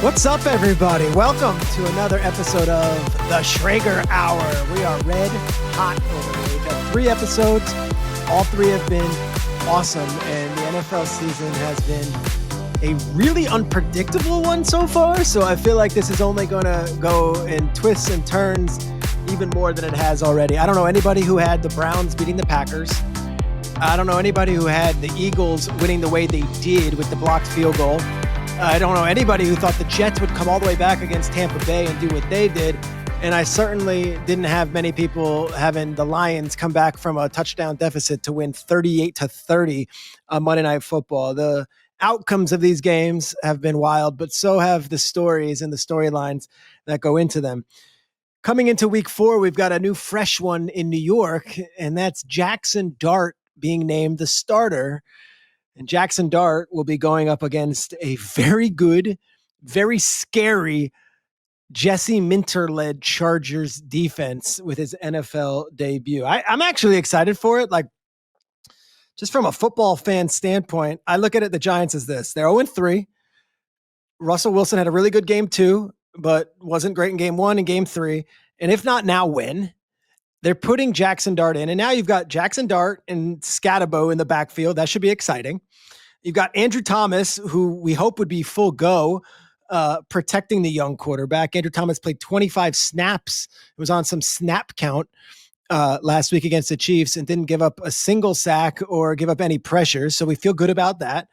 What's up, everybody? Welcome to another episode of the Schrager Hour. We are red hot over here. We've had 3 episodes. All 3 have been awesome, and the NFL season has been a really unpredictable one so far. So I feel like this is only going to go in twists and turns even more than it has already. I don't know anybody who had the Browns beating the Packers. I don't know anybody who had the Eagles winning the way they did with the blocked field goal. I don't know anybody who thought the Jets would come all the way back against Tampa Bay and do what they did. And I certainly didn't have many people having the Lions come back from a touchdown deficit to win 38-30 on Monday Night Football. The outcomes of these games have been wild, but so have the stories and the storylines that go into them. Coming into week 4, we've got a new fresh one in New York, and that's Jaxson Dart being named the starter. And Jaxson Dart will be going up against a very good, very scary Jesse Minter-led Chargers defense with his NFL debut. I'm actually excited for it. Like, just from a football fan standpoint, I look at it, the Giants as this. They're 0-3. Russell Wilson had a really good game 2, but wasn't great in game 1 and game 3. And if not now, when? They're putting Jaxson Dart in, and now you've got Jaxson Dart and Scatabo in the backfield. That should be exciting. You've got Andrew Thomas, who we hope would be full go, protecting the young quarterback. Andrew Thomas played 25 snaps. It was on some snap count last week against the Chiefs and didn't give up a single sack or give up any pressure. So we feel good about that.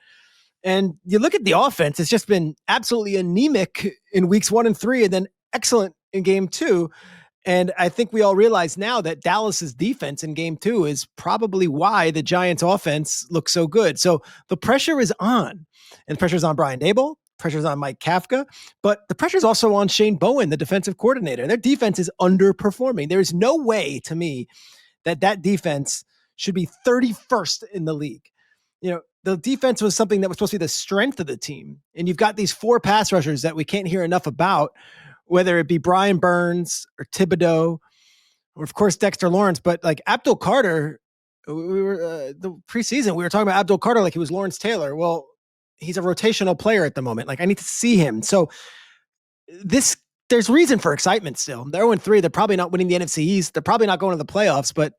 And you look at the offense, it's just been absolutely anemic in weeks 1 and 3, and then excellent in game 2. And I think we all realize now that Dallas's defense in game 2 is probably why the Giants offense looks so good. So the pressure is on, and the pressure is on Brian Daboll, pressure is on Mike Kafka, but the pressure is also on Shane Bowen, the defensive coordinator. Their defense is underperforming. There is no way to me that defense should be 31st in the league. You know, the defense was something that was supposed to be the strength of the team. And you've got these 4 pass rushers that we can't hear enough about, whether it be Brian Burns or Thibodeau, or of course Dexter Lawrence. But like Abdul Carter, we were the preseason, we were talking about Abdul Carter like he was Lawrence Taylor. Well, he's a rotational player at the moment. Like, I need to see him. So there's reason for excitement still. They're 0-3. They're probably not winning the NFC East. They're probably not going to the playoffs. But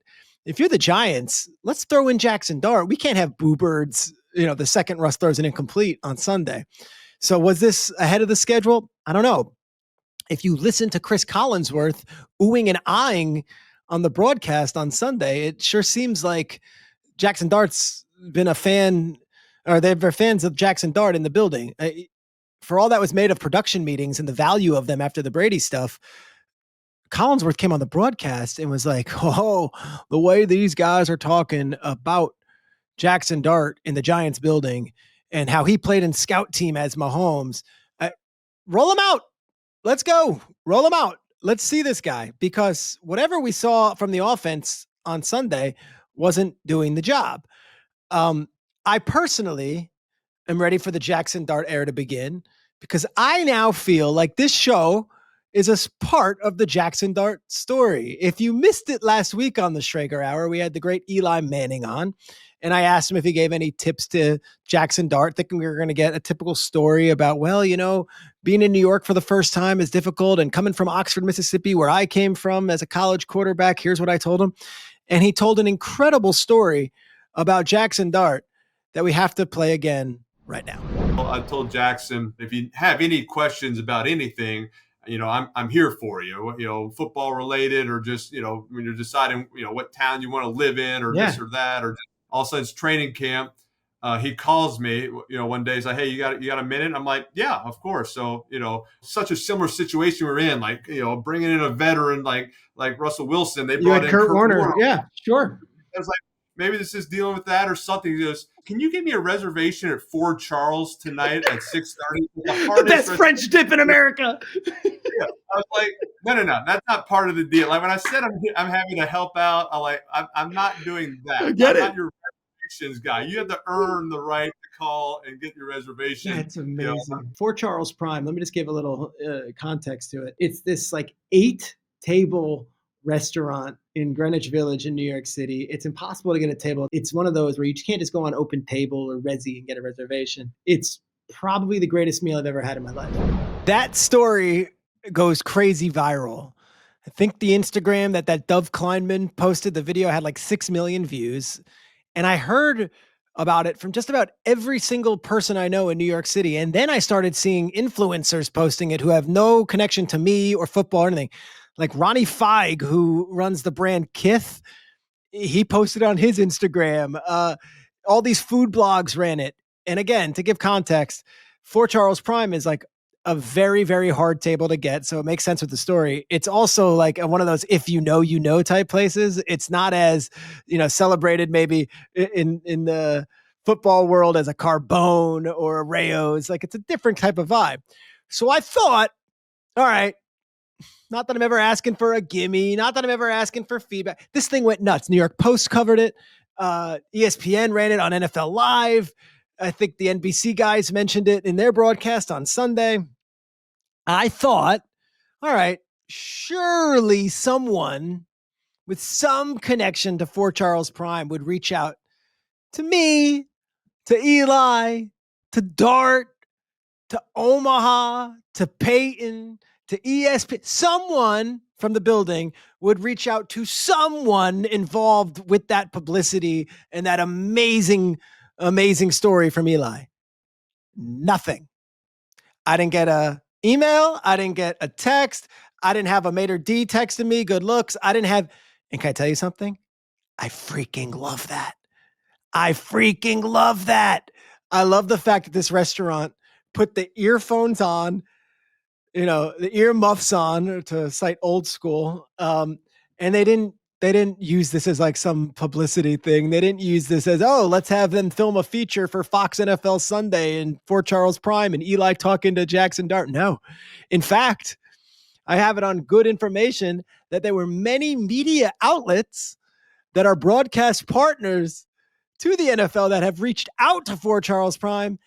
if you're the Giants, let's throw in Jaxson Dart. We can't have Boo Birds, the second Russ throws an incomplete on Sunday. So was this ahead of the schedule? I don't know. If you listen to Chris Collinsworth oohing and eyeing on the broadcast on Sunday, it sure seems like Jaxson Dart's been a fan, or they're fans of Jaxson Dart in the building. For all that was made of production meetings and the value of them after the Brady stuff, Collinsworth came on the broadcast and was like, oh, the way these guys are talking about Jaxson Dart in the Giants building and how he played in scout team as Mahomes, roll him out. Let's go. Roll him out. Let's see this guy, because whatever we saw from the offense on Sunday wasn't doing the job. I personally am ready for the Jaxson Dart era to begin, because I now feel like this show is a part of the Jaxson Dart story. If you missed it last week on the Schrager Hour, we had the great Eli Manning on, and I asked him if he gave any tips to Jaxson Dart, thinking we were going to get a typical story about, being in New York for the first time is difficult, and coming from Oxford, Mississippi, where I came from as a college quarterback, here's what I told him. And he told an incredible story about Jaxson Dart that we have to play again right now. Well, I told Jaxson, if you have any questions about anything, I'm here for you, football related, or just, when you're deciding, what town you want to live in, or this or that, or just all of a sudden it's training camp. He calls me, one day. He's like, "Hey, you got a minute?" I'm like, "Yeah, of course." So, such a similar situation we're in, like, bringing in a veteran like Russell Wilson. They brought in Kurt Warner. Yeah, sure. I was like, maybe this is dealing with that or something. He goes, "Can you give me a reservation at Fort Charles tonight at 6:30? The best French dip in America." Yeah. I was like, no, that's not part of the deal. Like, when I said I'm happy to help out, I'm not doing that. I'm not your reservations guy. You have to earn the right to call and get your reservation. That's amazing. Fort Charles Prime. Let me just give a little context to it. It's this like 8-table restaurant in Greenwich Village in New York City. It's impossible to get a table. It's one of those where you can't just go on Open Table or Resy and get a reservation. It's probably the greatest meal I've ever had in my life. That story goes crazy viral. I think the Instagram that Dove Kleinman posted, the video had like 6 million views. And I heard about it from just about every single person I know in New York City. And then I started seeing influencers posting it who have no connection to me or football or anything. Like Ronnie Feig, who runs the brand Kith, he posted on his Instagram. All these food blogs ran it. And again, to give context, Fort Charles Prime is like a very, very hard table to get. So it makes sense with the story. It's also like one of those, if you know type places. It's not as, celebrated maybe in the football world as a Carbone or a Rayo's. Like it's a different type of vibe. So I thought, all right, not that I'm ever asking for a gimme, not that I'm ever asking for feedback. This thing went nuts. New York Post covered it. ESPN ran it on NFL Live. I think the NBC guys mentioned it in their broadcast on Sunday. I thought, all right, surely someone with some connection to Fort Charles Prime would reach out to me, to Eli, to Dart, to Omaha, to Peyton, to ESPN. Someone from the building would reach out to someone involved with that publicity and that amazing, amazing story from Eli. Nothing. I didn't get a email. I didn't get a text. I didn't have a Mater D texting me, good looks. I didn't have, and can I tell you something? I freaking love that. I freaking love that. I love the fact that this restaurant put the earphones on, the ear muffs on to cite old school. And they didn't use this as like some publicity thing. They didn't use this as, oh, let's have them film a feature for Fox NFL Sunday and Fort Charles Prime and Eli talking to Jaxson Dart. No. In fact, I have it on good information that there were many media outlets that are broadcast partners to the NFL that have reached out to Fort Charles Prime.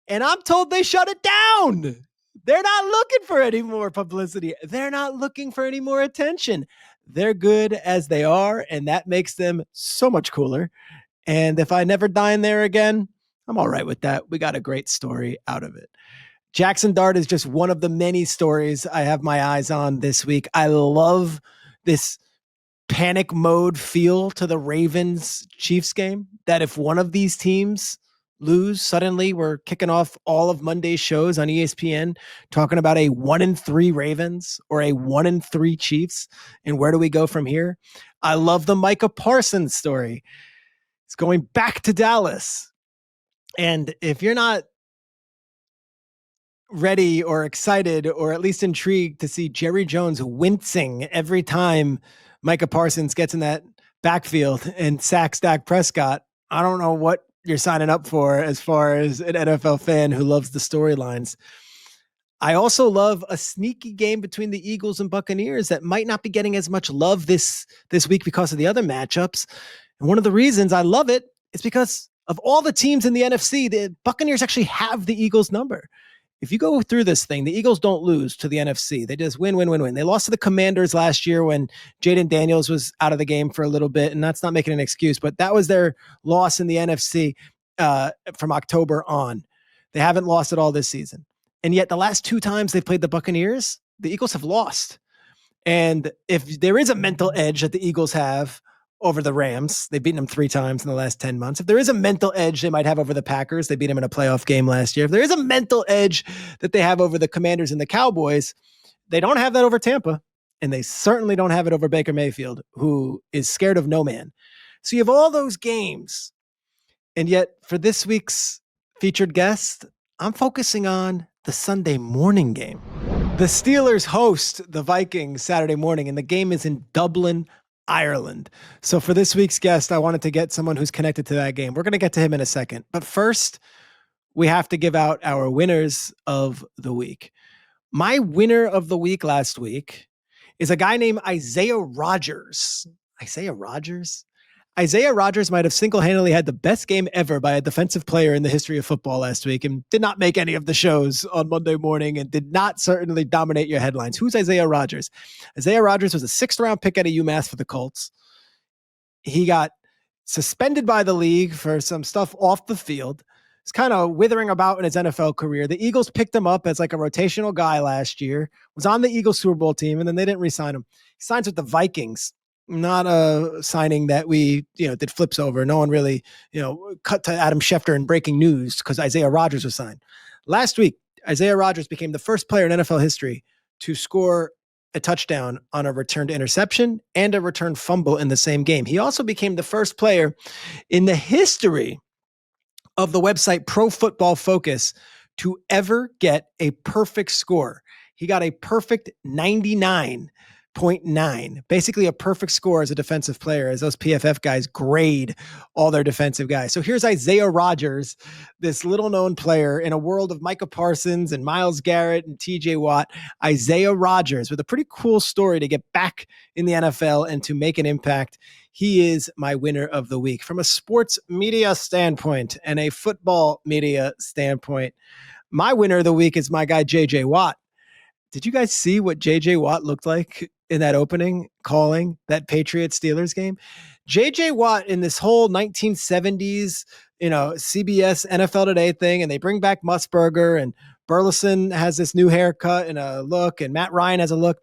And I'm told they shut it down. They're not looking for any more publicity. They're not looking for any more attention. They're good as they are, and that makes them so much cooler. And if I never dine there again, I'm all right with that. We got a great story out of it. Jaxson Dart is just one of the many stories I have my eyes on this week. I love this panic mode feel to the Ravens Chiefs game, that if one of these teams lose, suddenly we're kicking off all of Monday's shows on ESPN talking about a 1-3 Ravens or a 1-3 Chiefs. And where do we go from here? I love the Micah Parsons story. It's going back to Dallas. And if you're not ready or excited or at least intrigued to see Jerry Jones wincing every time Micah Parsons gets in that backfield and sacks Dak Prescott, I don't know what you're signing up for as far as an NFL fan who loves the storylines. I also love a sneaky game between the Eagles and Buccaneers that might not be getting as much love this week because of the other matchups. And one of the reasons I love it is because of all the teams in the NFC, the Buccaneers actually have the Eagles number. If you go through this thing, the Eagles don't lose to the NFC. They just win. They lost to the Commanders last year when Jaden Daniels was out of the game for a little bit, and that's not making an excuse, but that was their loss in the NFC from October on. They haven't lost at all this season. And yet the last 2 times they played the Buccaneers, the Eagles have lost. And if there is a mental edge that the Eagles have over the Rams, they've beaten them 3 times in the last 10 months. If there is a mental edge they might have over the Packers, they beat them in a playoff game last year. If there is a mental edge that they have over the Commanders and the Cowboys, they don't have that over Tampa. And they certainly don't have it over Baker Mayfield, who is scared of no man. So you have all those games. And yet for this week's featured guest, I'm focusing on the Sunday morning game. The Steelers host the Vikings Saturday morning, and the game is in Dublin, Ireland. So for this week's guest, I wanted to get someone who's connected to that game. We're going to get to him in a second. But first, we have to give out our winners of the week. My winner of the week last week is a guy named Isaiah Rodgers. Isaiah Rodgers? Isaiah Rodgers might have single-handedly had the best game ever by a defensive player in the history of football last week and did not make any of the shows on Monday morning and did not certainly dominate your headlines. Who's Isaiah Rodgers? Isaiah Rodgers was a 6th-round pick out of UMass for the Colts. He got suspended by the league for some stuff off the field, is kind of withering about in his NFL career. The Eagles picked him up as like a rotational guy last year, was on the Eagles Super Bowl team, and then they didn't re-sign him. He signs with the Vikings. Not a signing that we, did flips over. No one really, cut to Adam Schefter in breaking news because Isaiah Rodgers was signed. Last week, Isaiah Rodgers became the first player in NFL history to score a touchdown on a returned interception and a returned fumble in the same game. He also became the first player in the history of the website Pro Football Focus to ever get a perfect score. He got a perfect 99.9, basically a perfect score as a defensive player, as those PFF guys grade all their defensive guys. So here's Isaiah Rodgers, this little known player in a world of Micah Parsons and Myles Garrett and TJ Watt. Isaiah Rodgers with a pretty cool story to get back in the NFL and to make an impact. He is my winner of the week from a sports media standpoint and a football media standpoint. My winner of the week is my guy, JJ Watt. Did you guys see what JJ Watt looked like in that opening calling that Patriots Steelers game? JJ Watt in this whole 1970s, CBS NFL Today thing, and they bring back Musburger, and Burleson has this new haircut and a look, and Matt Ryan has a look.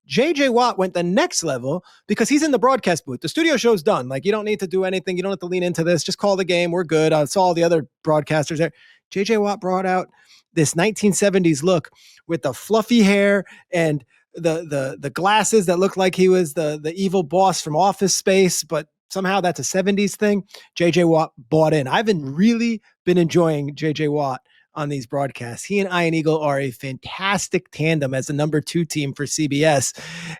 JJ Watt went the next level because he's in the broadcast booth. The studio show's done. Like, you don't need to do anything. You don't have to lean into this. Just call the game. We're good. I saw all the other broadcasters there. JJ Watt brought out this 1970s look with the fluffy hair and the glasses that looked like he was the evil boss from Office Space, but somehow that's a 70s thing. JJ Watt bought in. I've really been enjoying JJ Watt on these broadcasts. He and Ian Eagle are a fantastic tandem as the number 2 team for CBS.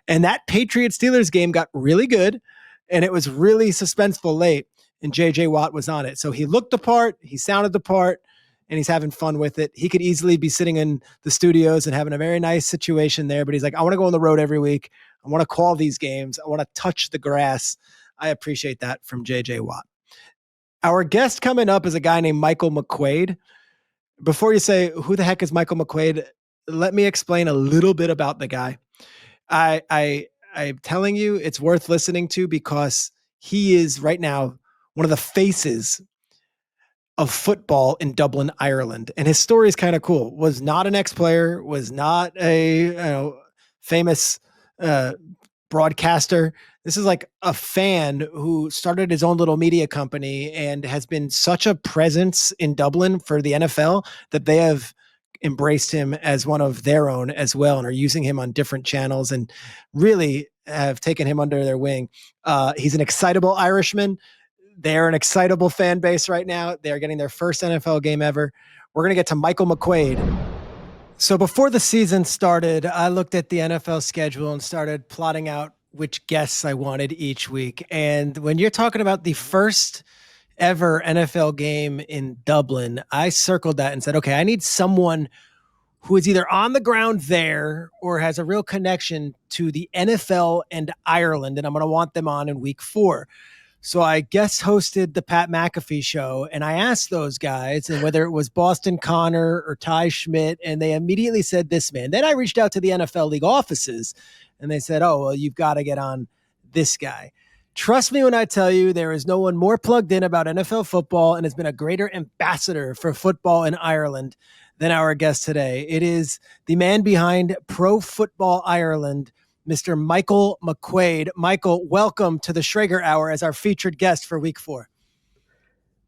And that Patriots Steelers game got really good, and it was really suspenseful late, and JJ Watt was on it. So he looked the part, he sounded the part, and he's having fun with it. He could easily be sitting in the studios and having a very nice situation there, but he's like, I want to go on the road every week. I want to call these games. I want to touch the grass. I appreciate that from JJ Watt. Our guest coming up is a guy named Michael McQuade. Before you say, who the heck is Michael McQuade? Let me explain a little bit about the guy. I'm telling you, it's worth listening to because he is right now one of the faces of football in Dublin, Ireland. And his story is kind of cool. Was not an ex-player, was not a famous broadcaster. This is like a fan who started his own little media company and has been such a presence in Dublin for the NFL that they have embraced him as one of their own as well and are using him on different channels and really have taken him under their wing. He's an excitable Irishman. They're an excitable fan base right now. They're getting their first NFL game ever. We're going to get to Michael McQuade. So before the season started, I looked at the NFL schedule and started plotting out which guests I wanted each week. And when you're talking about the first ever NFL game in Dublin, I circled that and said, okay, I need someone who is either on the ground there or has a real connection to the NFL and Ireland. And I'm going to want them on in week 4. So I guest hosted the Pat McAfee show, and I asked those guys, and whether it was Boston Connor or Ty Schmidt, and they immediately said this man. Then I reached out to the NFL league offices, and they said, oh, well, you've got to get on this guy. Trust me when I tell you, there is no one more plugged in about NFL football and has been a greater ambassador for football in Ireland than our guest today. It is the man behind Pro Football Ireland, Mr. Michael McQuade. Michael, welcome to the Schrager Hour as our featured guest for week 4.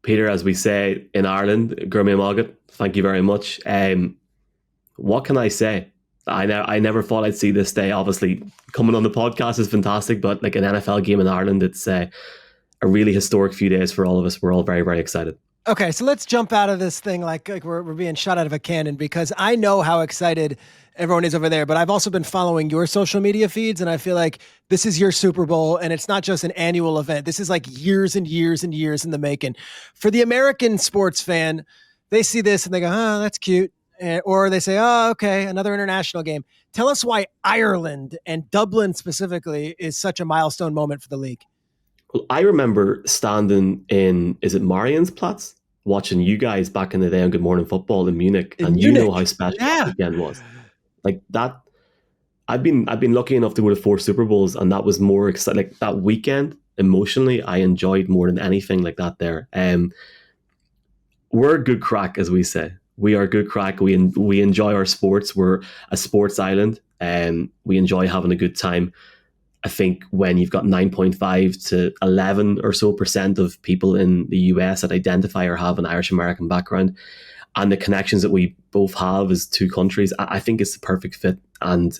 Peter, as we say in Ireland, Gurmay Malgat, thank you very much. What can I say? I never thought I'd see this day. Obviously, coming on the podcast is fantastic, but like an NFL game in Ireland, it's a really historic few days for all of us. We're all very, very excited. Okay, so let's jump out of this thing like we're being shot out of a cannon, because I know how excited everyone is over there, but I've also been following your social media feeds, and I feel like this is your Super Bowl, and it's not just an annual event. This is like years and years and years in the making. For the American sports fan, they see this and they go, oh, that's cute. Or they say, oh, okay, another international game. Tell us why Ireland and Dublin specifically is such a milestone moment for the league. Well, I remember standing in, is it Mariensplatz? Watching you guys back in the day on Good Morning Football in Munich. You know how special that weekend was. Like that, I've been lucky enough to go to 4 Super Bowls, and that was more exciting. Like that weekend, emotionally, I enjoyed more than anything like that there. we're good crack, as we say. We are good crack. We enjoy our sports. We're a sports island, and we enjoy having a good time. I think when you've got 9.5 to 11 or so % of people in the US that identify or have an Irish American background, and the connections that we both have as two countries, I think it's the perfect fit. And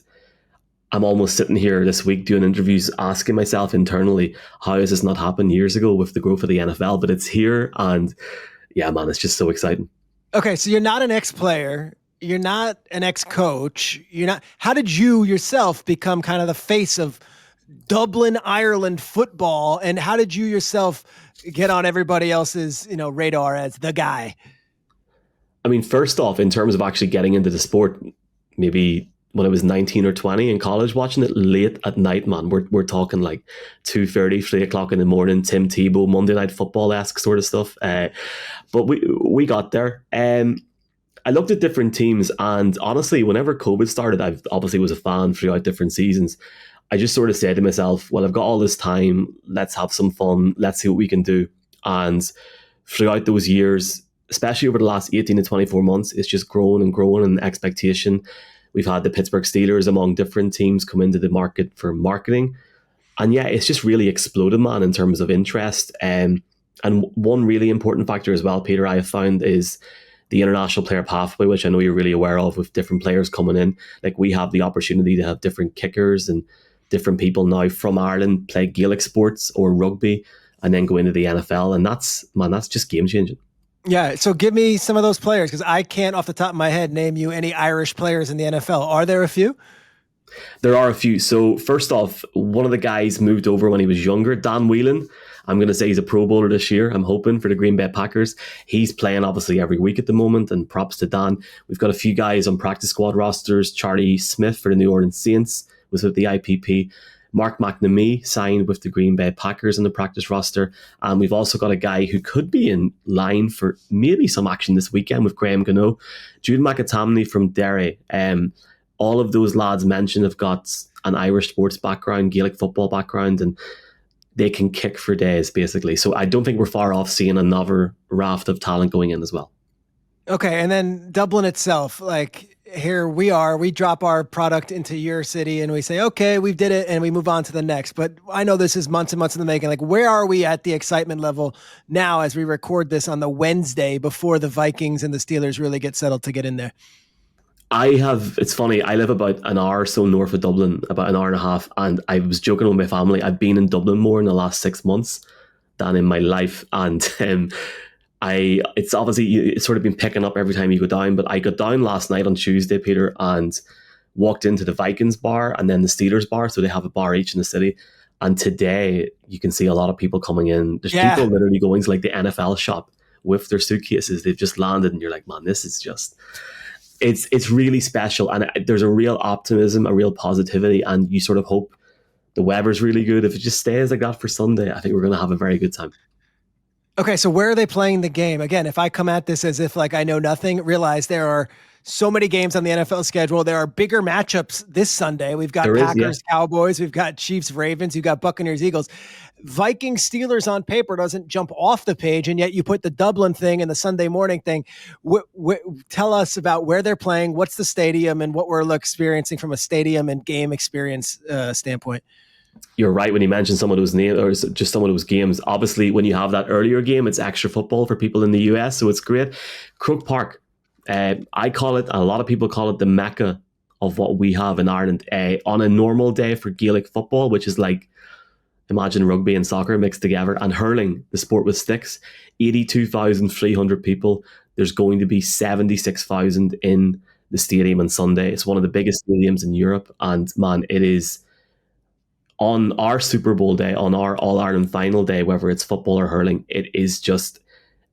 I'm almost sitting here this week doing interviews asking myself internally, how has this not happened years ago with the growth of the NFL? But it's here, and yeah, man, it's just so exciting. Okay, so you're not an ex-player. You're not an ex-coach. You're not. How did you yourself become kind of the face of Dublin, Ireland football? And how did you yourself get on everybody else's, radar as the guy? I mean, first off, in terms of actually getting into the sport, maybe when I was 19 or 20 in college, watching it late at night, man, we're talking like 2:30, 3 o'clock in the morning, Tim Tebow, Monday Night Football-esque sort of stuff. But we got there. I looked at different teams, and honestly, whenever COVID started, I obviously was a fan throughout different seasons. I just sort of said to myself, well, I've got all this time, let's have some fun, let's see what we can do. And throughout those years, especially over the last 18 to 24 months, it's just grown and grown in expectation. We've had the Pittsburgh Steelers among different teams come into the market for marketing. And yeah, it's just really exploded, man, in terms of interest. And one really important factor as well, Peter, I have found is the international player pathway, which I know you're really aware of with different players coming in. Like, we have the opportunity to have different kickers and different people now from Ireland play Gaelic sports or rugby and then go into the NFL. And that's just game changing. Yeah. So give me some of those players, because I can't off the top of my head name you any Irish players in the NFL. Are there a few? There are a few. So first off, one of the guys moved over when he was younger, Dan Whelan. I'm going to say he's a Pro Bowler this year. I'm hoping for the Green Bay Packers. He's playing obviously every week at the moment, and props to Dan. We've got a few guys on practice squad rosters. Charlie Smith for the New Orleans Saints was with the IPP. Mark McNamee signed with the Green Bay Packers on the practice roster. And we've also got a guy who could be in line for maybe some action this weekend with Graham Gano. Jude McAtamney from Derry. All of those lads mentioned have got an Irish sports background, Gaelic football background, and they can kick for days, basically. So I don't think we're far off seeing another raft of talent going in as well. Okay, and then Dublin itself, like, here we are, we drop our product into your city and we say, okay, we did it, and we move on to the next. But I know this is months and months in the making. Like, where are we at the excitement level now as we record this on the Wednesday before the Vikings and the Steelers really get settled to get in there? It's funny, I live about an hour or so north of Dublin, about an hour and a half, and I was joking with my family, I've been in Dublin more in the last 6 months than in my life, and it's obviously, it's sort of been picking up every time you go down, but I got down last night on Tuesday, Peter, and walked into the Vikings bar and then the Steelers bar, so they have a bar each in the city, and today you can see a lot of people coming in. There's people literally going to like the NFL shop with their suitcases, they've just landed, and you're like, man, this is just... It's really special, and there's a real optimism, a real positivity, and you sort of hope the weather's really good. If it just stays like that for Sunday, I think we're going to have a very good time. Okay, so where are they playing the game? Again, if I come at this as if like I know nothing, realize there are so many games on the NFL schedule. There are bigger matchups this Sunday. We've got Packers, Cowboys, we've got Chiefs, Ravens, you've got Buccaneers, Eagles. Vikings, Steelers on paper doesn't jump off the page, and yet you put the Dublin thing and the Sunday morning thing. Tell us about where they're playing, what's the stadium, and what we're experiencing from a stadium and game experience standpoint. You're right when you mentioned some of those names, or just some of those games. Obviously, when you have that earlier game, it's extra football for people in the US, so it's great. Croke Park, I call it, and a lot of people call it, the Mecca of what we have in Ireland. On a normal day for Gaelic football, which is like, imagine rugby and soccer mixed together, and hurling, the sport with sticks, 82,300 people. There's going to be 76,000 in the stadium on Sunday. It's one of the biggest stadiums in Europe, and man, it is... on our Super Bowl day, on our All-Ireland final day, whether it's football or hurling, it is just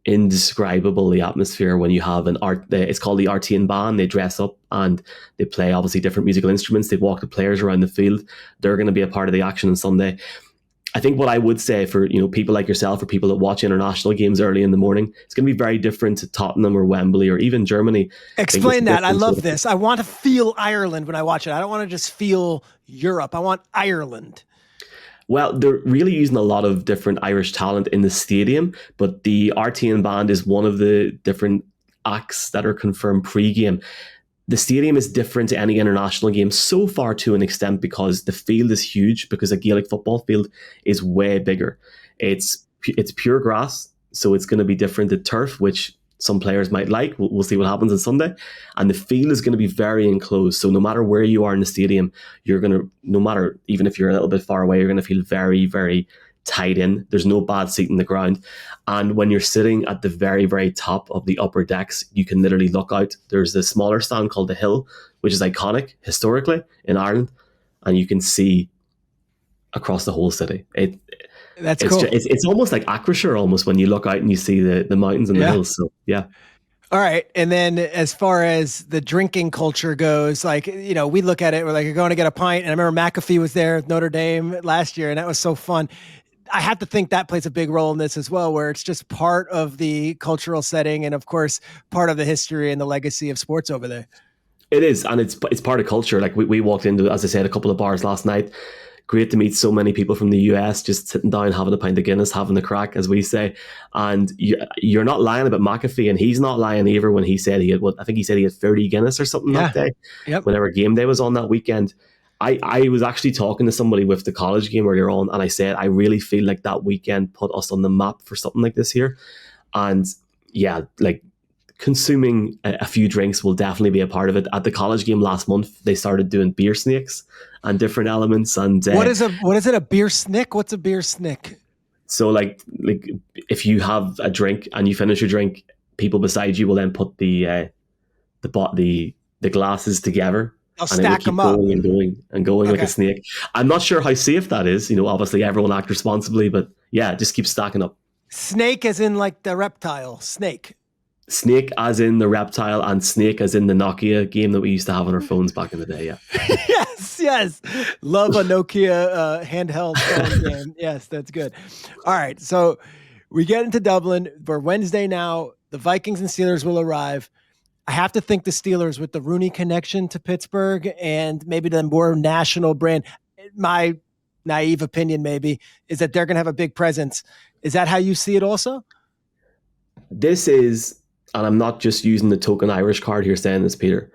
indescribable, the atmosphere when you have it's called the Artian Band. They dress up and they play obviously different musical instruments. They walk the players around the field. They're going to be a part of the action on Sunday. I think what I would say for people like yourself, or people that watch international games early in the morning, it's going to be very different to Tottenham or Wembley or even Germany. Explain that. I love this. I want to feel Ireland when I watch it. I don't want to just feel Europe. I want Ireland. Well, they're really using a lot of different Irish talent in the stadium, but the RTN band is one of the different acts that are confirmed pre-game. The stadium is different to any international game so far to an extent because the field is huge, because a Gaelic football field is way bigger. It's pure grass, so it's going to be different to turf, which some players might like. We'll see what happens on Sunday. And the field is going to be very enclosed. So no matter where you are in the stadium, you're going to, no matter, even if you're a little bit far away, you're going to feel very, very tight in. There's no bad seat in the ground. And when you're sitting at the very, very top of the upper decks, you can literally look out. There's a smaller stand called the Hill, which is iconic historically in Ireland. And you can see across the whole city. That's cool. It's almost like Acrisure almost when you look out and you see the mountains and the hills. So yeah. All right. And then as far as the drinking culture goes, like, we look at it, we're like, you're going to get a pint. And I remember McAfee was there with Notre Dame last year, and that was so fun. I have to think that plays a big role in this as well, where it's just part of the cultural setting and, of course, part of the history and the legacy of sports over there. It is, and it's part of culture. Like we walked into, as I said, a couple of bars last night. Great to meet so many people from the US, just sitting down, having a pint of Guinness, having a crack, as we say. And you're not lying about McAfee, and he's not lying either when he said he had, I think he said he had 30 Guinness or something that day. Yep. Whenever game day was on that weekend. I was actually talking to somebody with the college game earlier on, and I said, I really feel like that weekend put us on the map for something like this here. And yeah, like consuming a few drinks will definitely be a part of it. At the college game last month, they started doing beer snakes and different elements. And what is it? A beer snick? What's a beer snick? So like if you have a drink and you finish your drink, people beside you will then put the glasses together. I'll stack them up. Going okay. Like a snake. I'm not sure how safe that is. Obviously everyone act responsibly, but yeah, just keep stacking up. Snake as in like the reptile, snake. Snake as in the reptile, and snake as in the Nokia game that we used to have on our phones back in the day, yeah. Yes. Love a Nokia handheld phone game. Yes, that's good. All right, so we get into Dublin. For Wednesday now. The Vikings and Steelers will arrive. I have to think the Steelers, with the Rooney connection to Pittsburgh and maybe the more national brand, my naive opinion maybe, is that they're going to have a big presence. Is that how you see it also? This is, and I'm not just using the token Irish card here saying this, Peter,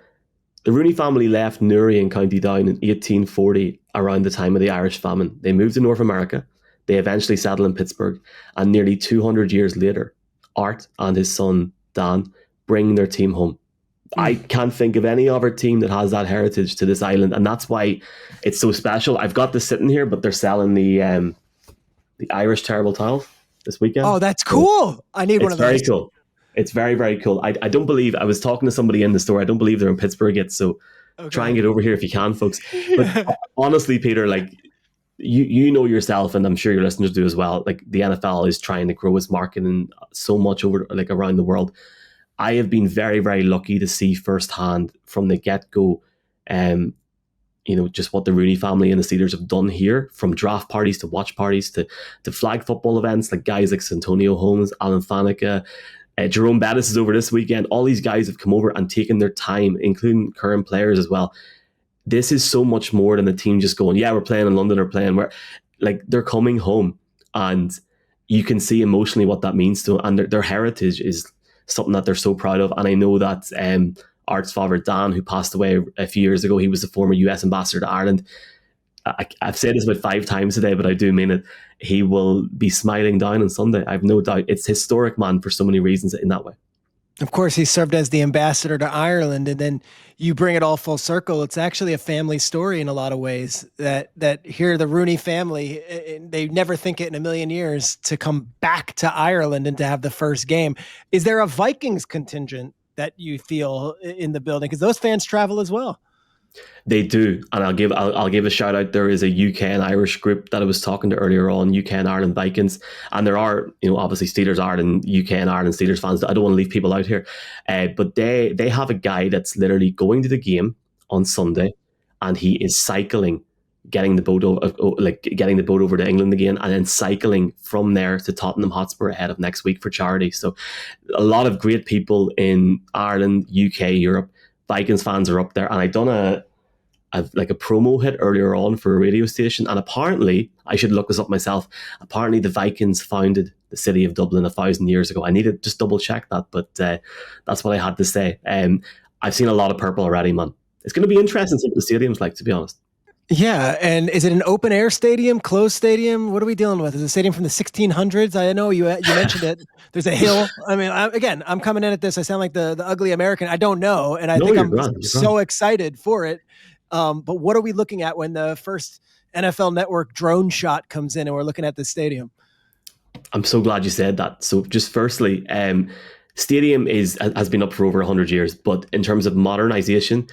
the Rooney family left Newry in County Down in 1840 around the time of the Irish famine. They moved to North America. They eventually settled in Pittsburgh. And nearly 200 years later, Art and his son, Dan, bring their team home. I can't think of any other team that has that heritage to this island, and that's why it's so special. I've got this sitting here, but they're selling the Irish Terrible Tales this weekend. Oh, that's cool. I need one of those. It's very cool. It's very, very cool. I don't believe, I was talking to somebody in the store, I don't believe they're in Pittsburgh yet, so try and get over here if you can, folks. But honestly, Peter, like, you know yourself, and I'm sure your listeners do as well, like the NFL is trying to grow its marketing so much over, like, around the world. I have been very, very lucky to see firsthand from the get-go, just what the Rooney family and the Steelers have done here, from draft parties to watch parties to flag football events, like guys like Santonio Holmes, Alan Faneca, Jerome Bettis is over this weekend. All these guys have come over and taken their time, including current players as well. This is so much more than the team just going, yeah, we're playing in London or playing where, like, they're coming home, and you can see emotionally what that means to them, and their heritage is something that they're so proud of. And I know that Art's father, Dan, who passed away a few years ago, he was the former US ambassador to Ireland. I've said this about 5 times today, but I do mean it. He will be smiling down on Sunday. I have no doubt. It's historic, man, for so many reasons in that way. Of course, he served as the ambassador to Ireland, and then you bring it all full circle. It's actually a family story in a lot of ways, that here the Rooney family, they never think it in a million years to come back to Ireland and to have the first game. Is there a Vikings contingent that you feel in the building? Because those fans travel as well. They do, and I'll give a shout out. There is a UK and Irish group that I was talking to earlier on, UK and Ireland Vikings, and there are, obviously Steelers Ireland, UK and Ireland Steelers fans. I don't want to leave people out here, but they have a guy that's literally going to the game on Sunday, and he is cycling, getting the boat over to England again, and then cycling from there to Tottenham Hotspur ahead of next week for charity. So a lot of great people in Ireland, UK, Europe. Vikings fans are up there, and I done a promo hit earlier on for a radio station, and apparently, I should look this up myself, apparently the Vikings founded the city of Dublin 1,000 years ago. I need to just double check that, but that's what I had to say. I've seen a lot of purple already, man. It's going to be interesting to see what the stadium's like, to be honest. Yeah, and is it an open air stadium, closed stadium? What are we dealing with? Is it a stadium from the 1600s? I know you mentioned it. There's a hill. I mean, I'm coming in at this. I sound like the ugly American. I don't know, and I think I'm so excited for it. But what are we looking at when the first NFL Network drone shot comes in and we're looking at the stadium? I'm so glad you said that. So just firstly, stadium has been up for over 100 years, but in terms of modernization,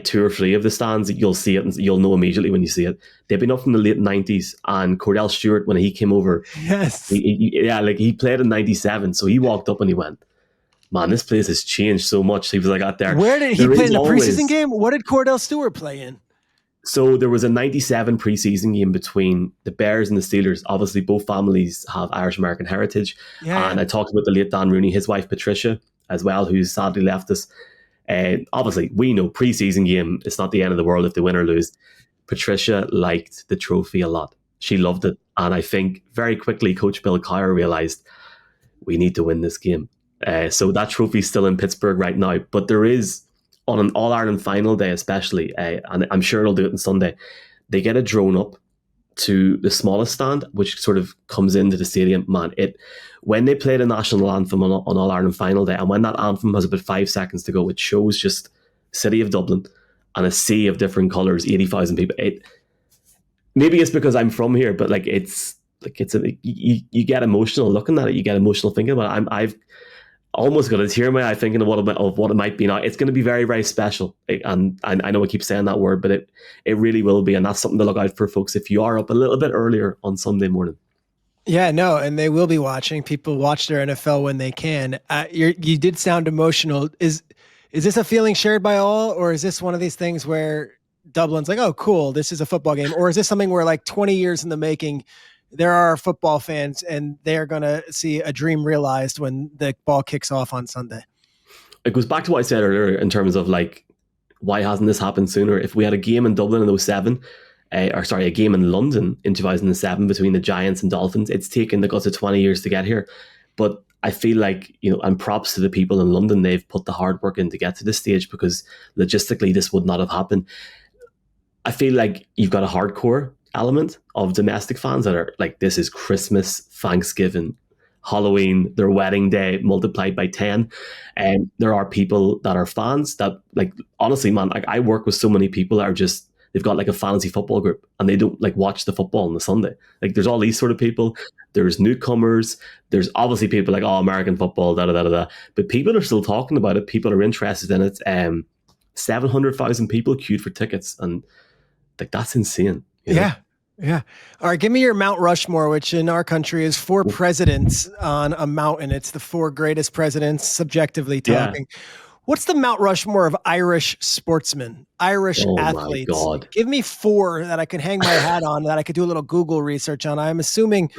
2 or 3 of the stands, you'll see it and you'll know immediately when you see it. They've been up from the late 90s, and Kordell Stewart, when he came over, yes, he played in 97, so he walked up and he went, man, this place has changed so much. He was like out there. Where did he play in the preseason game? What did Kordell Stewart play in? So there was a 97 preseason game between the Bears and the Steelers. Obviously, both families have Irish-American heritage. Yeah. And I talked about the late Dan Rooney, his wife Patricia, as well, who's sadly left us. Obviously, we know preseason game, it's not the end of the world if they win or lose. Patricia liked the trophy a lot. She loved it. And I think very quickly, Coach Bill Cowher realised we need to win this game. So that trophy's still in Pittsburgh right now. But there is, on an All-Ireland final day especially, and I'm sure they'll do it on Sunday, they get a drone up to the smallest stand, which sort of comes into the stadium. Man, when they play the national anthem on All-Ireland final day, and when that anthem has about 5 seconds to go, it shows just city of Dublin and a sea of different colours, 80,000 people. Maybe it's because I'm from here, but you get emotional looking at it. You get emotional thinking about it. I've almost got a tear in my eye thinking of what it might be now. It's going to be very, very special. And I know I keep saying that word, but it really will be. And that's something to look out for, folks, if you are up a little bit earlier on Sunday morning. Yeah, no, and they will be watching. People watch their NFL when they can. You did sound emotional. Is this a feeling shared by all, or is this one of these things where Dublin's like, oh, cool, this is a football game? Or is this something where, like, 20 years in the making, there are football fans and they're going to see a dream realized when the ball kicks off on Sunday? It goes back to what I said earlier in terms of, like, why hasn't this happened sooner? If we had a game in Dublin in 2007, a game in London in 2007 between the Giants and Dolphins, it's taken the guts of 20 years to get here. But I feel like, and props to the people in London, they've put the hard work in to get to this stage, because logistically this would not have happened. I feel like you've got a hardcore element of domestic fans that are like, this is Christmas, Thanksgiving, Halloween, their wedding day multiplied by 10. And there are people that are fans that, like, honestly, man, like, I work with so many people that are just, they've got like a fantasy football group and they don't like watch the football on the Sunday. Like, there's all these sort of people. There's newcomers. There's obviously people like, oh, American football, da-da-da-da-da. But people are still talking about it. People are interested in it. 700,000 people queued for tickets. And like, that's insane. Yeah. Yeah. All right. Give me your Mount Rushmore, which in our country is 4 presidents on a mountain. It's the 4 greatest presidents, subjectively talking. Yeah. What's the Mount Rushmore of Irish sportsmen, Irish athletes? My God. Give me 4 that I can hang my hat on, that I could do a little Google research on. I'm assuming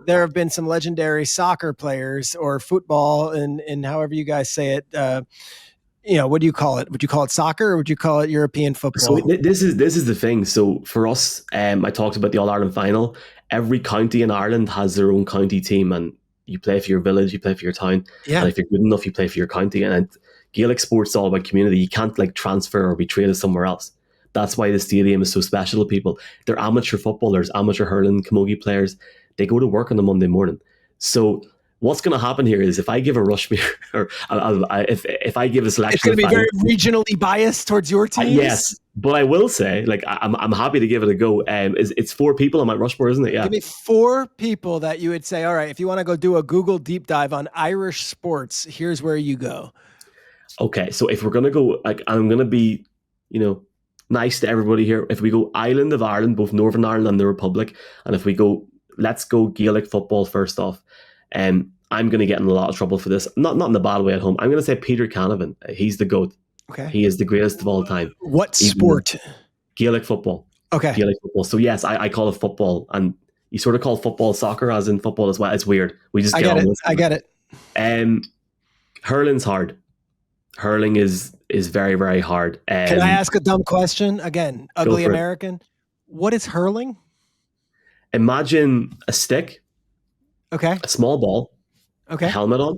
there have been some legendary soccer players or football, and however you guys say it. What do you call it? Would you call it soccer, or would you call it European football? So this is the thing. So for us, I talked about the All-Ireland final. Every county in Ireland has their own county team, and you play for your village, you play for your town. Yeah. And if you're good enough, you play for your county. And Gaelic sports is all about community. You can't like transfer or be traded somewhere else. That's why the stadium is so special to people. They're amateur footballers, amateur hurling, camogie players. They go to work on a Monday morning. So what's going to happen here is if I give a Rushmore, or if I give a selection, it's going to be very regionally biased towards your team. Yes, but I will say, like, I'm happy to give it a go. It's 4 people on my Rushmore, isn't it? Yeah. Give me 4 people that you would say, all right, if you want to go do a Google deep dive on Irish sports, here's where you go. Okay, so if we're going to go, like, I'm going to be, nice to everybody here. If we go Island of Ireland, both Northern Ireland and the Republic, and if we go, let's go Gaelic football first off. I'm going to get in a lot of trouble for this. Not in the bad way at home. I'm going to say Peter Canavan. He's the GOAT. Okay. He is the greatest of all time. What sport? Gaelic football. Okay. Gaelic football. So yes, I call it football, and you sort of call football soccer, as in football as well. It's weird. We just I get it. Hurling's hard. Hurling is is very, very hard. Can I ask a dumb question? Again, ugly American. What is hurling? Imagine a stick, okay, a small ball, okay, a helmet on,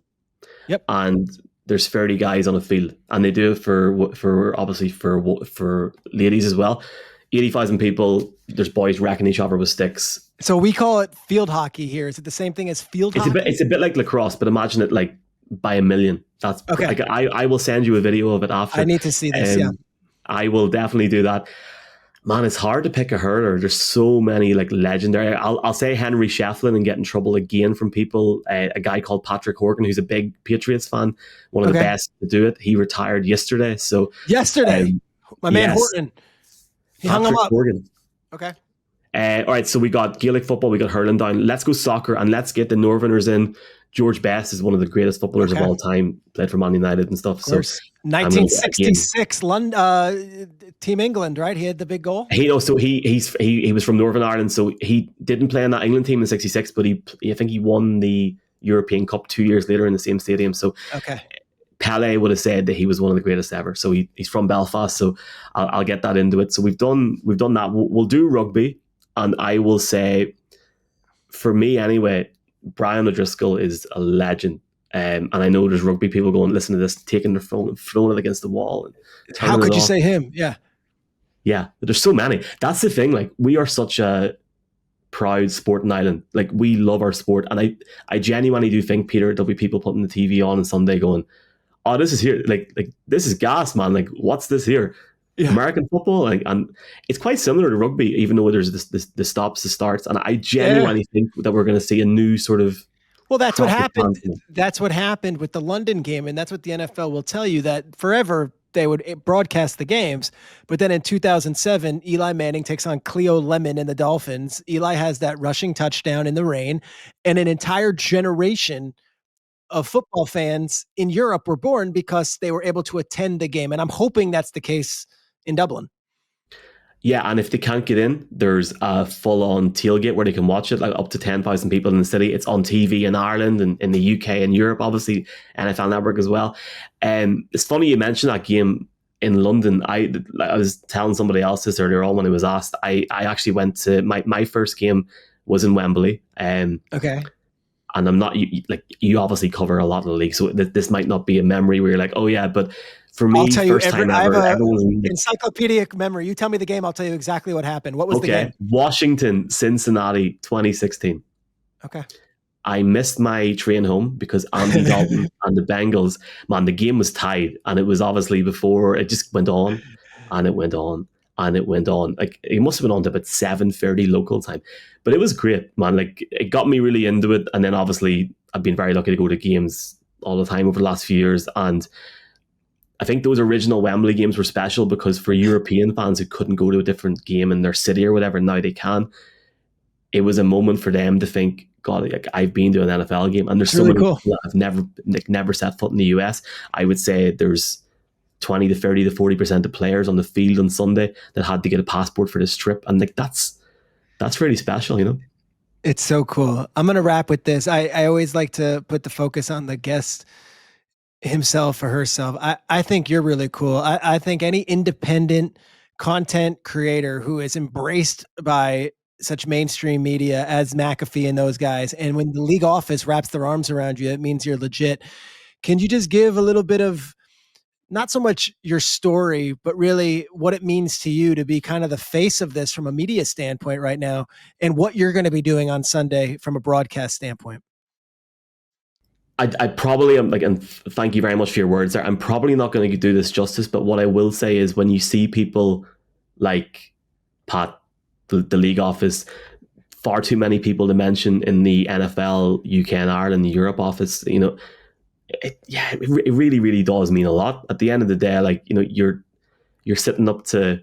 yep, and there's 30 guys on a field, and they do it for obviously for ladies as well. 80,000 people. There's boys wrecking each other with sticks. So we call it field hockey here. Is it the same thing as field hockey? It's a bit like lacrosse, but imagine it like by a million. That's okay. Like, I will send you a video of it after. I need to see this. Yeah, I will definitely do that. Man, it's hard to pick a hurler. There's so many like legendary. I'll say Henry Shefflin and get in trouble again from people. A guy called Patrick Horgan, who's a big Patriots fan, one of the best to do it. He retired yesterday. So my man Horton, he hung him up. Horgan. Okay. All right, so we got Gaelic football, we got hurling down. Let's go soccer, and let's get the Northerners in. George Best is one of the greatest footballers of all time. Played for Man United and stuff. So 1966 London, Team England, right? He had the big goal. He was from Northern Ireland, so he didn't play in that England team in '66, but I think he won the European Cup 2 years later in the same stadium. So Pele would have said that he was one of the greatest ever. So he's from Belfast. So I'll get that into it. So we've done that. We'll do rugby, and I will say, for me anyway, Brian O'Driscoll is a legend. And I know there's rugby people going, listen to this, taking their phone and throwing it against the wall. And how could you say him? Yeah. Yeah. There's so many. That's the thing. Like, we are such a proud sporting island. Like, we love our sport. And I genuinely do think, Peter, there'll be people putting the TV on on Sunday going, oh, this is here. Like this is gas, man. Like, what's this here? Yeah. American football, and it's quite similar to rugby, even though there's the stops, the starts, and I genuinely think that we're going to see a new sort of. Well, that's what happened. That's what happened with the London game, and that's what the NFL will tell you, that forever they would broadcast the games, but then in 2007, Eli Manning takes on Cleo Lemon and the Dolphins. Eli has that rushing touchdown in the rain, and an entire generation of football fans in Europe were born because they were able to attend the game, and I'm hoping that's the case in Dublin. Yeah, and if they can't get in, there's a full-on tailgate where they can watch it, like up to 10,000 people in the city. It's on TV in Ireland and in the UK and Europe, obviously, NFL Network as well. And it's funny you mentioned that game in London. I was telling somebody else this earlier on when I was asked. I actually went to, my first game was in Wembley. Okay. And I'm not, you obviously cover a lot of the league, so this might not be a memory where you're like, oh yeah, but for me, I'll tell you, first time ever, I have an encyclopedic memory. You tell me the game, I'll tell you exactly what happened. What was the game? Washington, Cincinnati, 2016. Okay. I missed my train home because Andy Dalton and the Bengals, man, the game was tied, and it was obviously before, it just went on, and it went on, and it went on. Like, it must have been on to about 7:30 local time. But it was great, man. Like, it got me really into it. And then obviously I've been very lucky to go to games all the time over the last few years. And I think those original Wembley games were special because for European fans who couldn't go to a different game in their city or whatever, now they can. It was a moment for them to think, God, like, I've been to an NFL game, and there's so many people that have never set foot in the US. I would say there's 20 to 30 to 40% of players on the field on Sunday that had to get a passport for this trip. And like, that's really special, you know? It's so cool. I'm going to wrap with this. I always like to put the focus on the guest himself or herself. I think you're really cool. I think any independent content creator who is embraced by such mainstream media as McAfee and those guys, and when the league office wraps their arms around you, it means you're legit. Can you just give a little bit of, not so much your story, but really what it means to you to be kind of the face of this from a media standpoint right now, and what you're going to be doing on Sunday from a broadcast standpoint? I probably am, like, and thank you very much for your words there. I'm probably not going to do this justice, but what I will say is when you see people like Pat, the league office, far too many people to mention in the NFL, UK and Ireland, the Europe office, you know, it really, really does mean a lot. At the end of the day, like, you know, you're sitting up to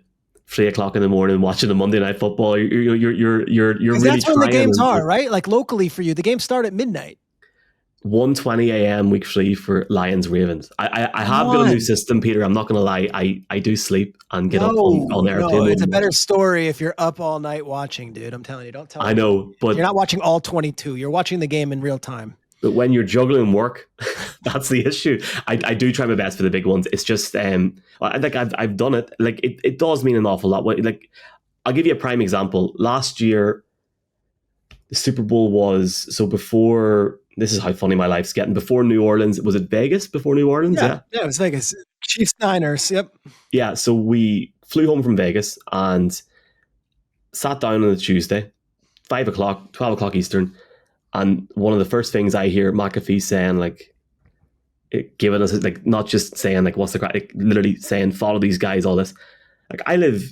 3 o'clock in the morning watching the Monday Night Football. You're really, that's when the games are, right? Like, locally for you, the games start at midnight. 1:20 a.m. week 3 for Lions Ravens. I have got a new system, Peter. I'm not going to lie. I do sleep and get up on airplane. No, it's a better story if you're up all night watching, dude. I'm telling you, don't tell me. I know, but you're not watching all 22. You're watching the game in real time. But when you're juggling work, that's the issue. I do try my best for the big ones. It's just like I've done it. Like it does mean an awful lot. Like I'll give you a prime example. Last year, the Super Bowl was before. This is how funny my life's getting. Before New Orleans, was it Vegas? Before New Orleans, yeah, it was Vegas. Chiefs Niners. Yep. Yeah, so we flew home from Vegas and sat down on a Tuesday, 5 o'clock, 12 o'clock Eastern. And one of the first things I hear McAfee saying, like, giving us, like, not just saying, like, what's the crack, like, literally saying, follow these guys, all this. Like, I live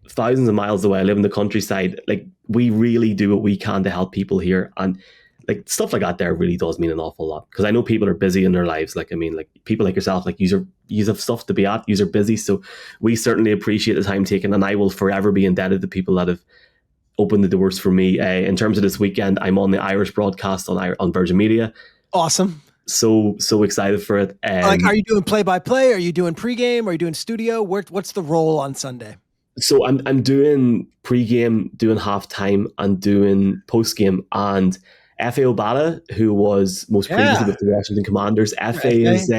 thousands of miles away. I live in the countryside. Like, we really do what we can to help people here. And, like, stuff like that there really does mean an awful lot. Because I know people are busy in their lives. Like, I mean, like, people like yourself, like, you have stuff to be at. You are busy. So we certainly appreciate the time taken. And I will forever be indebted to people that have opened the doors for me. In terms of this weekend, I'm on the Irish broadcast on Virgin Media. Awesome. So excited for it. Like, are you doing play-by-play? Are you doing pregame? Are you doing studio? What's the role on Sunday? So I'm doing pregame, doing halftime, and doing postgame. And F.A. Obata, who was most previously with the Washington Commanders, F.A. is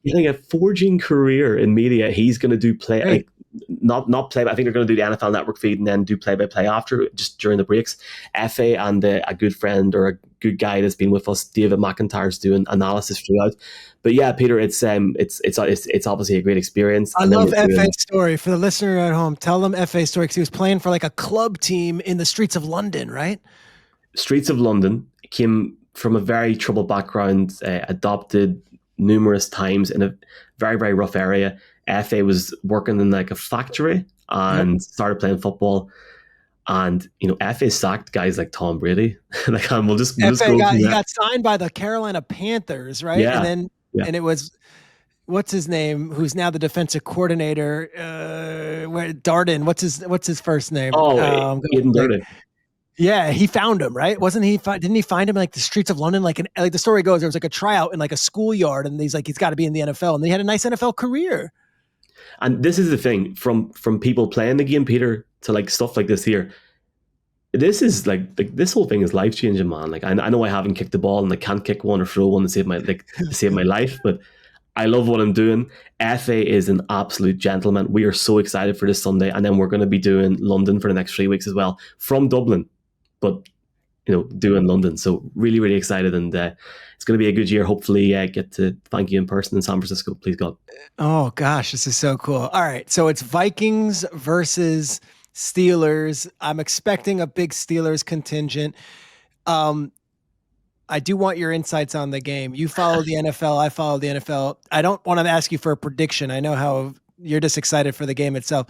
getting a forging career in media. He's going to do play. Right. Like, not play, but I think they're going to do the NFL Network feed and then do play-by-play after, just during the breaks. FA and a good friend or a good guy that's been with us, David McIntyre's doing analysis throughout. But yeah, Peter, it's obviously a great experience. I love FA's story. For the listener at home, tell them FA's story, because he was playing for like a club team in the streets of London, right? Streets of London. Came from a very troubled background, adopted numerous times in a very, very rough area. FA was working in like a factory and started playing football. And, you know, FA sacked guys like Tom Brady. Like, we'll just go. He got signed by the Carolina Panthers, right? Yeah. And then, and it was, what's his name? Who's now the defensive coordinator? Darden. What's his first name? Oh, Aiden Darden. Yeah, he found him, right? Wasn't he? Didn't he find him in like the streets of London? Like the story goes, there was like a tryout in like a schoolyard, and he's got to be in the NFL, and they had a nice NFL career. And this is the thing, from people playing the game, Peter, to like stuff like this here. This is like this whole thing is life changing, man. Like I know I haven't kicked the ball and I can't kick one or throw one to save my life, but I love what I'm doing. FA is an absolute gentleman. We are so excited for this Sunday, and then we're going to be doing London for the next 3 weeks as well, from Dublin, but you know, doing London. So really, really excited, and it's going to be a good year. Hopefully, get to thank you in person in San Francisco. Please God. Oh gosh, this is so cool. All right, so it's Vikings versus Steelers. I'm expecting a big Steelers contingent. I do want your insights on the game. You follow the NFL. I follow the NFL. I don't want to ask you for a prediction. I know how you're just excited for the game itself.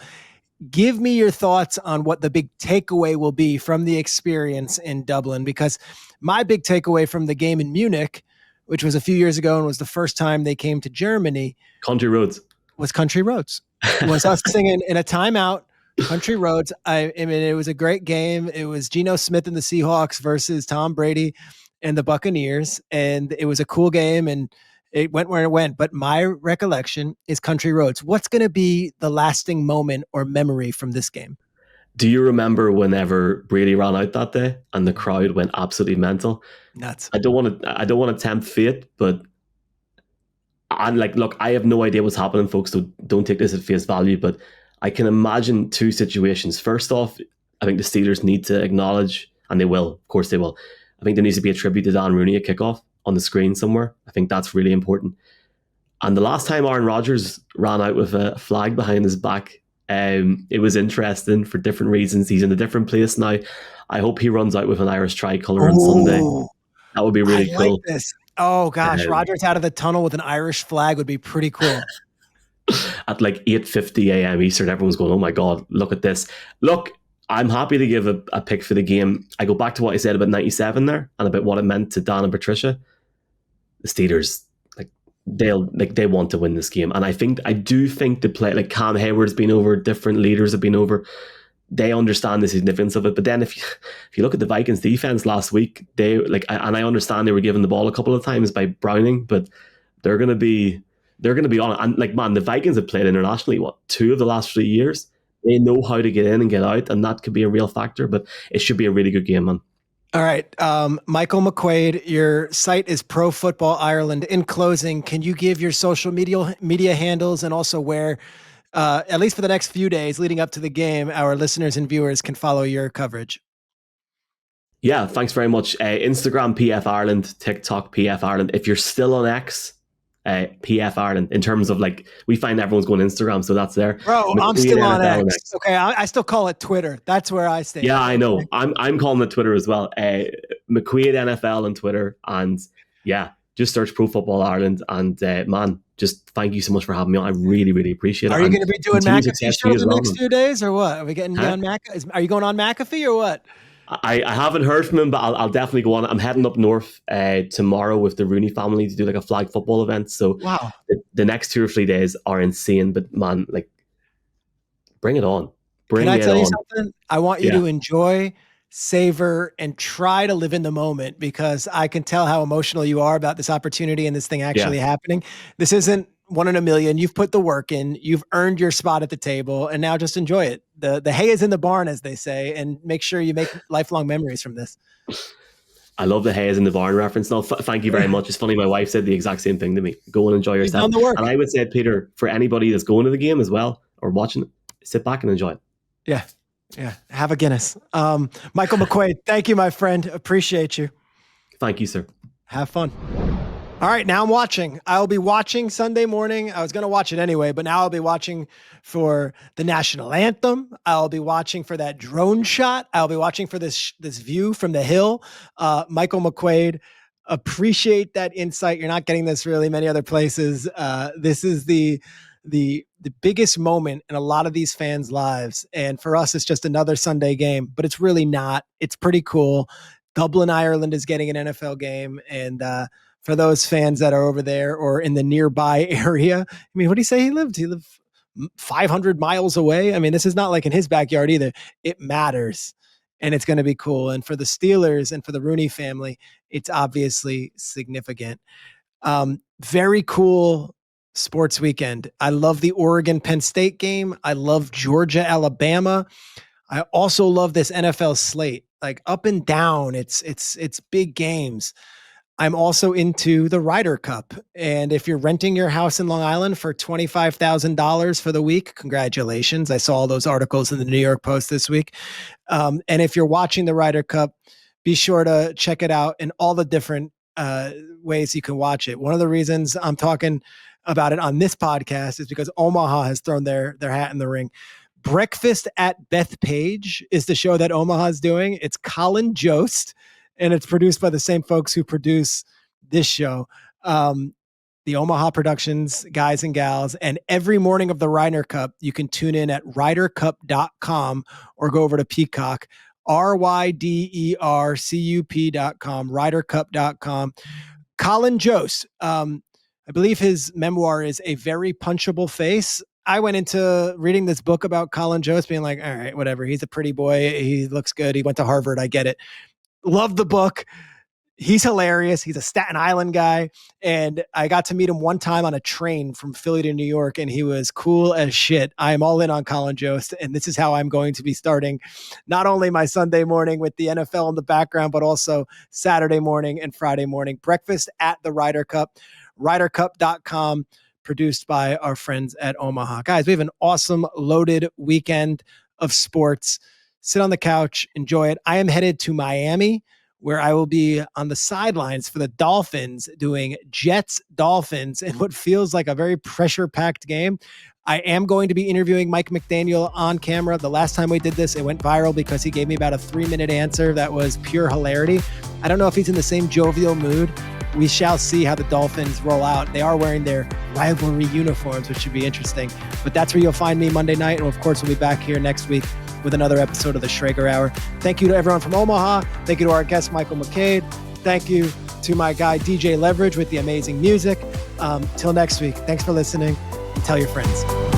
Give me your thoughts on what the big takeaway will be from the experience in Dublin, because my big takeaway from the game in Munich, which was a few years ago and was the first time they came to Germany, Country Roads, was Country Roads. Was us singing in a timeout, Country Roads. I mean, it was a great game. It was Geno Smith and the Seahawks versus Tom Brady and the Buccaneers, and it was a cool game, and it went where it went. But my recollection is Country Roads. What's going to be the lasting moment or memory from this game? Do you remember whenever Brady ran out that day and the crowd went absolutely mental? Nuts. I don't want to tempt fate, but look, I have no idea what's happening, folks, so don't take this at face value, but I can imagine two situations. First off, I think the Steelers need to acknowledge, and they will, of course they will, I think there needs to be a tribute to Dan Rooney at kickoff on the screen somewhere. I think that's really important. And the last time Aaron Rodgers ran out with a flag behind his back, it was interesting for different reasons. He's in a different place now. I hope he runs out with an Irish tricolour on Sunday. That would be really cool. Like this. Oh gosh, Rodgers out of the tunnel with an Irish flag would be pretty cool. At like 8:50 a.m. Eastern, everyone's going, oh my God, look at this. Look, I'm happy to give a pick for the game. I go back to what I said about 97 there and about what it meant to Dan and Patricia. The Steelers, they want to win this game. And I do think the play, like Cam Hayward's been over, different leaders have been over. They understand the significance of it. But then if you look at the Vikings defense last week, and I understand they were given the ball a couple of times by Browning, but they're going to be on it. And like, man, the Vikings have played internationally, 2 of the last 3 years? They know how to get in and get out, and that could be a real factor, but it should be a really good game, man. All right. Michael McQuade, your site is Pro Football Ireland. In closing, can you give your social media handles and also where, at least for the next few days leading up to the game, our listeners and viewers can follow your coverage? Yeah, thanks very much. Instagram, PF Ireland, TikTok, PF Ireland. If you're still on X, PF Ireland, in terms of like, we find everyone's going Instagram, so that's there. Bro, McQuade I'm still on NFL X. Okay, I still call it Twitter. That's where I stay. Yeah, I know. I'm calling it Twitter as well. McQuade NFL on Twitter, and yeah, just search Pro Football Ireland. And man, just thank you so much for having me on. I really, really appreciate it. Are you going to be doing McAfee show the next few days, or what? Are we getting on McAfee? Are you going on McAfee or what? I haven't heard from him, but I'll definitely go on. I'm heading up north tomorrow with the Rooney family to do like a flag football event. So wow, the next 2 or 3 days are insane. But man, like, bring it on. Can I tell you something? I want you to enjoy, savor, and try to live in the moment, because I can tell how emotional you are about this opportunity and this thing actually happening. This isn't 1 in a million. You've put the work in, you've earned your spot at the table, and now just enjoy it. The hay is in the barn, as they say, and make sure you make lifelong memories from this. I love the hay is in the barn reference. No, thank you very much. It's funny, my wife said the exact same thing to me. Go and enjoy yourself. You've done the work. And I would say, Peter, for anybody that's going to the game as well or watching it, sit back and enjoy it. Yeah. Have a Guinness. Michael McQuade, thank you, my friend. Appreciate you. Thank you, sir. Have fun. All right, now I'm watching. I'll be watching Sunday morning. I was going to watch it anyway, but now I'll be watching for the national anthem. I'll be watching for that drone shot. I'll be watching for this view from the hill. Michael McQuade, appreciate that insight. You're not getting this really many other places. This is the biggest moment in a lot of these fans' lives. And for us, it's just another Sunday game, but it's really not. It's pretty cool. Dublin, Ireland is getting an NFL game. And for those fans that are over there or in the nearby area, I mean, what did he say he lived? He lived 500 miles away. I mean, this is not like in his backyard either. It matters. And it's going to be cool. And for the Steelers and for the Rooney family, it's obviously significant. Very cool sports weekend. I love the Oregon-Penn State game. I love Georgia-Alabama. I also love this NFL slate, like up and down. It's big games. I'm also into the Ryder Cup. And if you're renting your house in Long Island for $25,000 for the week, congratulations. I saw all those articles in the New York Post this week. And if you're watching the Ryder Cup, be sure to check it out in all the different ways you can watch it. One of the reasons I'm talking about it on this podcast is because Omaha has thrown their hat in the ring. Breakfast at Bethpage is the show that Omaha is doing. It's Colin Jost, and it's produced by the same folks who produce this show. The Omaha Productions guys and gals. And every morning of the Ryder Cup, you can tune in at rydercup.com or go over to Peacock, RYDERCUP.com, rydercup.com. Colin Jost, I believe his memoir is A Very Punchable Face. I went into reading this book about Colin Jost being like, all right, whatever. He's a pretty boy. He looks good. He went to Harvard. I get it. Love the book. He's hilarious. He's a Staten Island guy. And I got to meet him one time on a train from Philly to New York, and he was cool as shit. I am all in on Colin Jost, and this is how I'm going to be starting not only my Sunday morning with the NFL in the background, but also Saturday morning and Friday morning. Breakfast at the Ryder Cup, rydercup.com, produced by our friends at Omaha. Guys, we have an awesome, loaded weekend of sports. Sit on the couch, enjoy it. I am headed to Miami, where I will be on the sidelines for the Dolphins doing Jets-Dolphins in what feels like a very pressure-packed game. I am going to be interviewing Mike McDaniel on camera. The last time we did this, it went viral because he gave me about a 3-minute answer that was pure hilarity. I don't know if he's in the same jovial mood. We shall see how the Dolphins roll out. They are wearing their rivalry uniforms, which should be interesting. But that's where you'll find me Monday night. And of course, we'll be back here next week with another episode of the Schrager Hour. Thank you to everyone from Omaha. Thank you to our guest, Michael McQuade. Thank you to my guy, DJ Leverage, with the amazing music. Till next week, thanks for listening, and tell your friends.